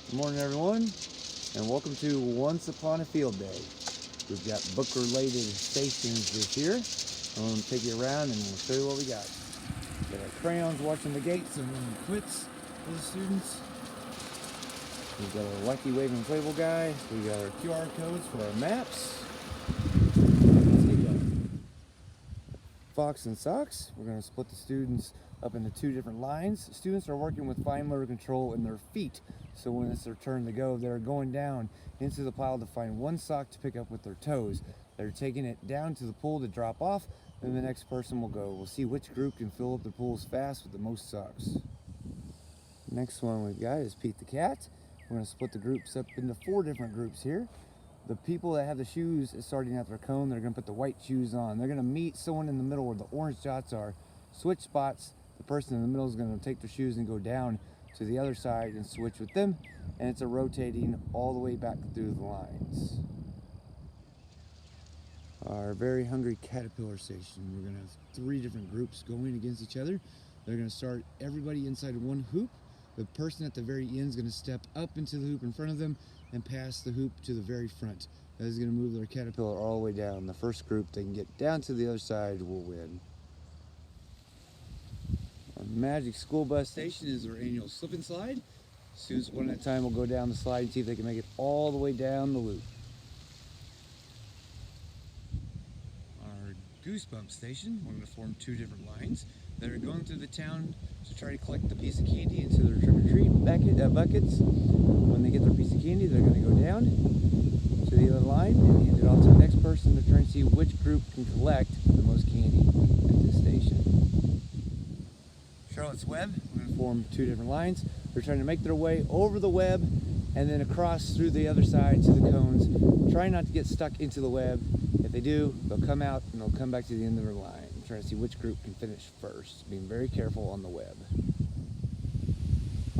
Good morning, everyone, and welcome to Once Upon a Field Day. We've got book-related stations this year. I'm going to take you around and we'll show you what we got. Got our crayons watching the gates and running quits for the students. We've got our wacky waving playable guy. We got our QR codes for our maps. Let's get going. Fox and Socks. We're going to split the students up into two different lines. Students are working with fine motor control in their feet. So when it's their turn to go, they're going down into the pile to find one sock to pick up with their toes. They're taking it down to the pool to drop off, and the next person will go. We'll see which group can fill up the pools fast with the most socks. Next one we've got is Pete the Cat. We're going to split the groups up into 4 different groups here. The people that have the shoes starting at their cone, they're going to put the white shoes on. They're going to meet someone in the middle where the orange dots are, switch spots. The person in the middle is going to take their shoes and go down to the other side and switch with them, and it's a rotating all the way back through the lines. Our very hungry caterpillar station, we're going to have 3 different groups going against each other. They're going to start everybody inside one hoop. The person at the very end is going to step up into the hoop in front of them and pass the hoop to the very front. That is going to move their caterpillar all the way down. The first group that can get down to the other side will win. Our magic school bus station is our annual slip and slide. Students one at a time will go down the slide and see if they can make it all the way down the loop. Our Goosebump station, we're going to form 2 different lines that are going through the town to try to collect the piece of candy into their trick-or-treat buckets. When they get their piece of candy, they're going to go down to the other line and hand it off to the next person to try and see which group can collect the most candy at this station. Charlotte's Web, we're going to form 2 different lines. They're trying to make their way over the web and then across through the other side to the cones. Try not to get stuck into the web. If they do, they'll come out and they'll come back to the end of their line. Trying to see which group can finish first. Being very careful on the web.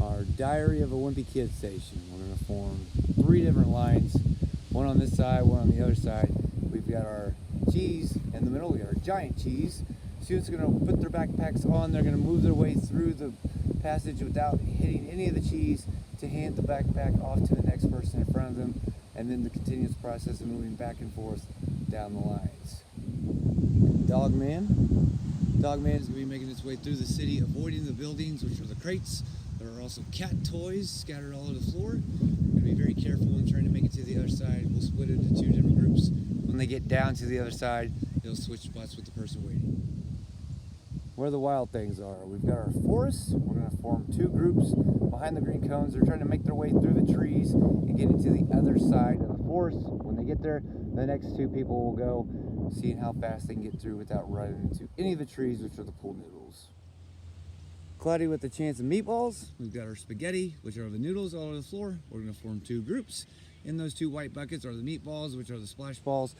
Our Diary of a Wimpy Kid station. We're going to form 3 different lines. One on this side, one on the other side. We've got our cheese in the middle. We got our giant cheese. Students are going to put their backpacks on. They're going to move their way through the passage without hitting any of the cheese to hand the backpack off to the next person in front of them, and then the continuous process of moving back and forth down the lines. Dogman. Dogman is going to be making its way through the city, avoiding the buildings, which are the crates. There are also cat toys scattered all over the floor. Going to be very careful when trying to make it to the other side. We'll split it into 2 different groups. When they get down to the other side, they'll switch spots with the person waiting. Where the wild things are. We've got our forest. We're going to form 2 groups behind the green cones. They're trying to make their way through the trees and get into the other side of the forest. When they get there, the next 2 people will go, seeing how fast they can get through without running into any of the trees, which are the pool noodles. Cloudy with a chance of meatballs. We've got our spaghetti, which are the noodles all over the floor. We're going to form 2 groups. In those 2 white buckets are the meatballs, which are the splash balls.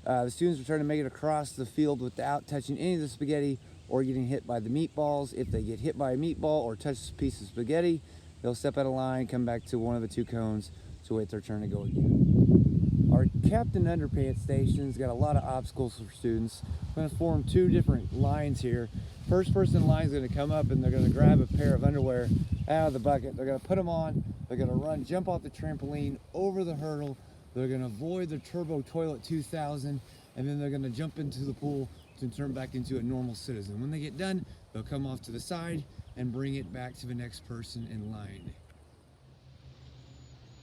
The students are trying to make it across the field without touching any of the spaghetti or getting hit by the meatballs. If they get hit by a meatball or touch a piece of spaghetti, they'll step out of line, come back to one of the 2 cones to wait their turn to go again. Our Captain Underpants station's got a lot of obstacles for students. We're going to form 2 different lines here. First person in line is going to come up and they're going to grab a pair of underwear out of the bucket. They're going to put them on. They're going to run, jump off the trampoline, over the hurdle. They're going to avoid the Turbo Toilet 2000, and then they're going to jump into the pool to turn back into a normal citizen. When they get done, they'll come off to the side and bring it back to the next person in line.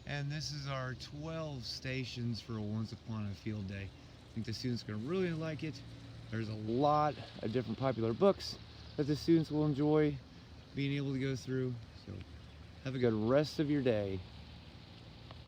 And this is our 12 stations for Once Upon a Field Day. I think the students are going to really like it. There's a lot of different popular books that the students will enjoy being able to go through. So have a good rest of your day.